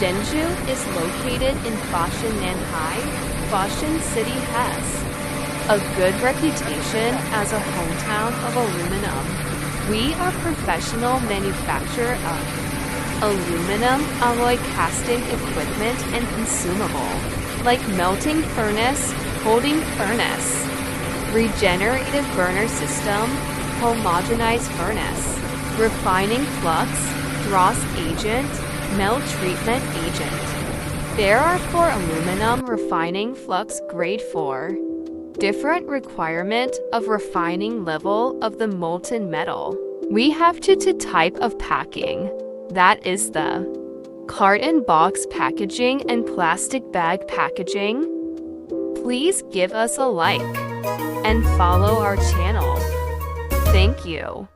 Jiangsu is located in Foshan, Shanghai. Foshan City has a good reputation as a hometown of aluminum. We are professional manufacturer of aluminum alloy casting equipment and consumable, like melting furnace, holding furnace, regenerative burner system, homogenized furnace, refining flux, dross agent, melt treatment agent. There are 4 aluminum refining flux grade 4. Different requirement of refining level of the molten metal. We have two type of packing. That is the carton box packaging and plastic bag packaging. Please give us a like and follow our channel. Thank you.